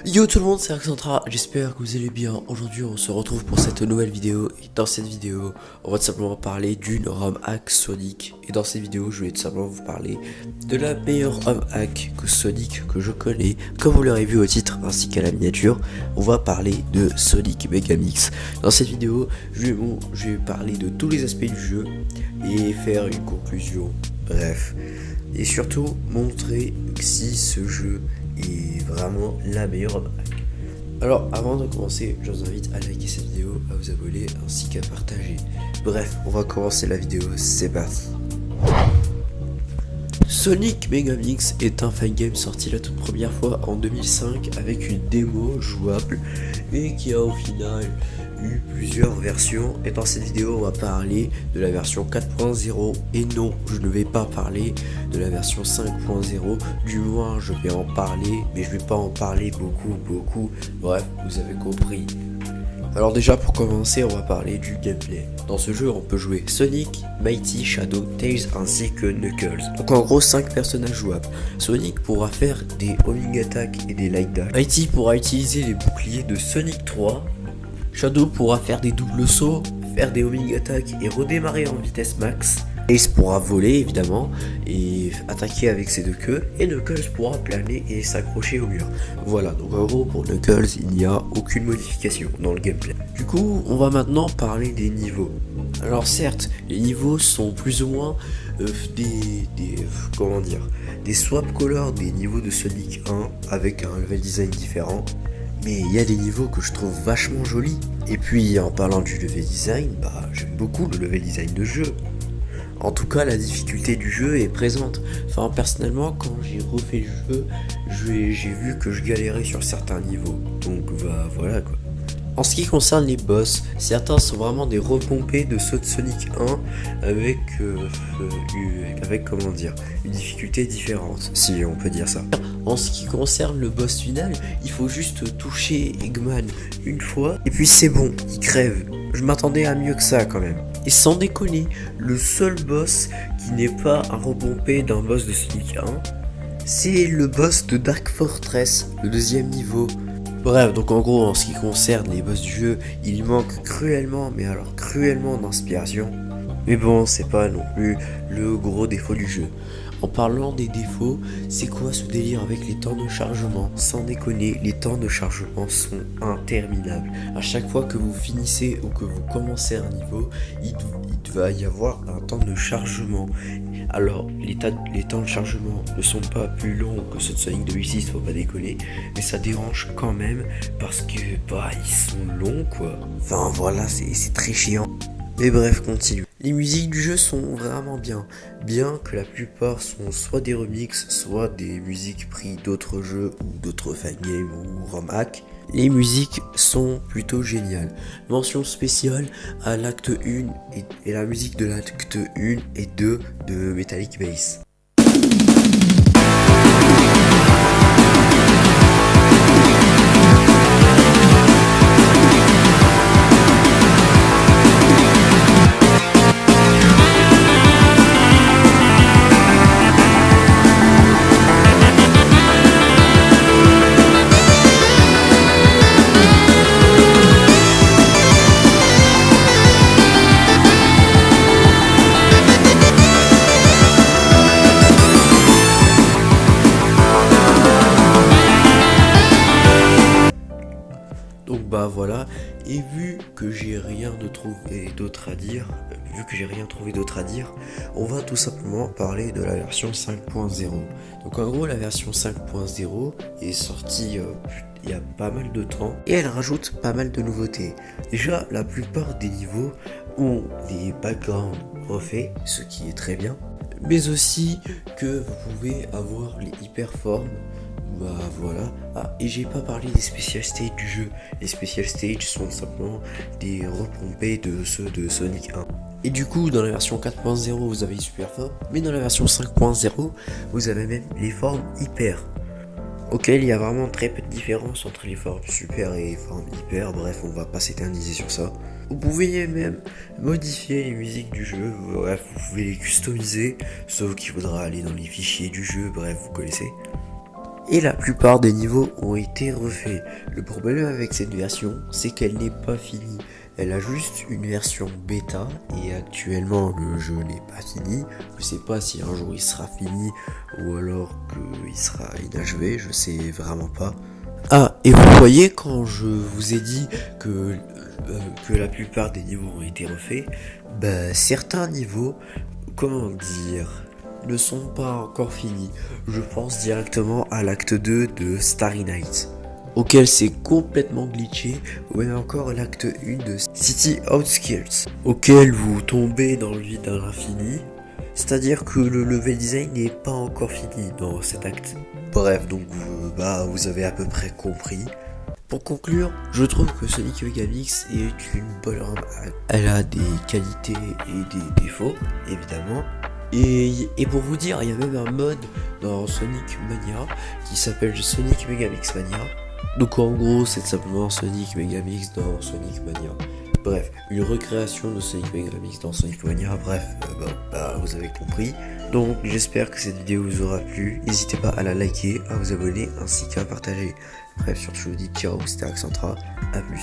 Yo tout le monde, c'est Alexandra, j'espère que vous allez bien. Aujourd'hui on se retrouve pour cette nouvelle vidéo. Et dans cette vidéo, on va tout simplement parler d'une ROM hack Sonic. Et dans cette vidéo, je vais tout simplement vous parler de la meilleure ROM hack que Sonic que je connais. Comme vous l'aurez vu au titre ainsi qu'à la miniature, on va parler de Sonic Megamix. Dans cette vidéo, je vais parler de tous les aspects du jeu et faire une conclusion. Bref, et surtout montrer si ce jeu est vraiment la meilleure ROM hack. Alors avant de commencer, je vous invite à liker cette vidéo, à vous abonner ainsi qu'à partager. Bref, on va commencer la vidéo, c'est parti. Sonic Megamix est un fangame sorti la toute première fois en 2005 avec une démo jouable et qui a au final eu plusieurs versions. Et dans cette vidéo, on va parler de la version 4.0 et non, je ne vais pas parler de la version 5.0. Du moins, je vais en parler, mais je vais pas en parler beaucoup. Bref, vous avez compris. Alors déjà pour commencer, on va parler du gameplay. Dans ce jeu, on peut jouer Sonic, Mighty, Shadow, Tails ainsi que Knuckles. Donc en gros 5 personnages jouables. Sonic pourra faire des homing attack et des light dash. Mighty pourra utiliser les boucliers de Sonic 3. Shadow pourra faire des doubles sauts, faire des homing attack et redémarrer en vitesse max. Tails pourra voler évidemment et attaquer avec ses deux queues, et Knuckles pourra planer et s'accrocher au mur. Voilà, donc en gros pour Knuckles il n'y a aucune modification dans le gameplay. Du coup on va maintenant parler des niveaux. Alors certes les niveaux sont plus ou moins des swap colors des niveaux de Sonic 1 avec un level design différent. Mais il y a des niveaux que je trouve vachement jolis. Et puis en parlant du level design, j'aime beaucoup le level design de jeu. En tout cas, la difficulté du jeu est présente. Enfin, personnellement, quand j'ai refait le jeu, j'ai vu que je galérais sur certains niveaux. Donc, voilà quoi. En ce qui concerne les boss, certains sont vraiment des repompés de ceux de Sonic 1 avec une difficulté différente, si on peut dire ça. En ce qui concerne le boss final, il faut juste toucher Eggman une fois et puis c'est bon, il crève. Je m'attendais à mieux que ça quand même. Et sans déconner, le seul boss qui n'est pas un repompé d'un boss de Sonic 1, c'est le boss de Dark Fortress, le deuxième niveau. Bref, donc en gros, en ce qui concerne les boss du jeu, il manque cruellement, mais alors cruellement d'inspiration. Mais bon, c'est pas non plus le gros défaut du jeu. En parlant des défauts, c'est quoi ce délire avec les temps de chargement? Sans déconner, les temps de chargement sont interminables. À chaque fois que vous finissez ou que vous commencez un niveau, il va y avoir un temps de chargement. Alors, les temps de chargement ne sont pas plus longs que ceux de Sonic 2006, faut pas déconner, mais ça dérange quand même parce que ils sont longs quoi. Enfin voilà, c'est très chiant. Mais bref, continue. Les musiques du jeu sont vraiment bien que la plupart sont soit des remixes, soit des musiques prises d'autres jeux ou d'autres fangames ou ROM hack. Les musiques sont plutôt géniales. Mention spéciale à l'acte 1 et la musique de l'acte 1 et 2 de Metallic Bass. Donc voilà, et vu que j'ai rien trouvé d'autre à dire, on va tout simplement parler de la version 5.0. Donc en gros la version 5.0 est sortie il y a pas mal de temps et elle rajoute pas mal de nouveautés. Déjà la plupart des niveaux ont des backgrounds refaits, ce qui est très bien, mais aussi que vous pouvez avoir les hyperformes. Voilà. Et j'ai pas parlé des special stages du jeu. Les special stages sont simplement des repompés de ceux de Sonic 1. Et du coup, dans la version 4.0, vous avez les super formes, mais dans la version 5.0, vous avez même les formes hyper. Auquel il y a vraiment très peu de différence entre les formes super et les formes hyper. Bref, on va pas s'éterniser sur ça. Vous pouvez même modifier les musiques du jeu. Bref, vous pouvez les customiser, sauf qu'il faudra aller dans les fichiers du jeu. Bref, vous connaissez. et la plupart des niveaux ont été refaits. Le problème avec cette version, c'est qu'elle n'est pas finie. Elle a juste une version bêta et actuellement le jeu n'est pas fini. Je sais pas si un jour il sera fini ou alors qu'il sera inachevé, je sais vraiment pas. Ah, et vous voyez quand je vous ai dit que la plupart des niveaux ont été refaits, certains niveaux, comment dire, ne sont pas encore finis. Je pense directement à l'acte 2 de Starry Night, auquel c'est complètement glitché, ou même encore l'acte 1 de City Outskirts, auquel vous tombez dans le vide à l'infini, c'est-à-dire que le level design n'est pas encore fini dans cet acte. Bref, donc vous avez à peu près compris. Pour conclure, je trouve que Sonic Megamix est une bonne remarque. Elle a des qualités et des défauts, évidemment. Et pour vous dire, il y a même un mode dans Sonic Mania qui s'appelle Sonic Megamix Mania. Donc en gros, c'est simplement Sonic Megamix dans Sonic Mania. Bref, une recréation de Sonic Megamix dans Sonic Mania. Bref, vous avez compris. Donc j'espère que cette vidéo vous aura plu. N'hésitez pas à la liker, à vous abonner ainsi qu'à partager. Bref, sur ce, je vous dis ciao, c'était Accentra, à plus.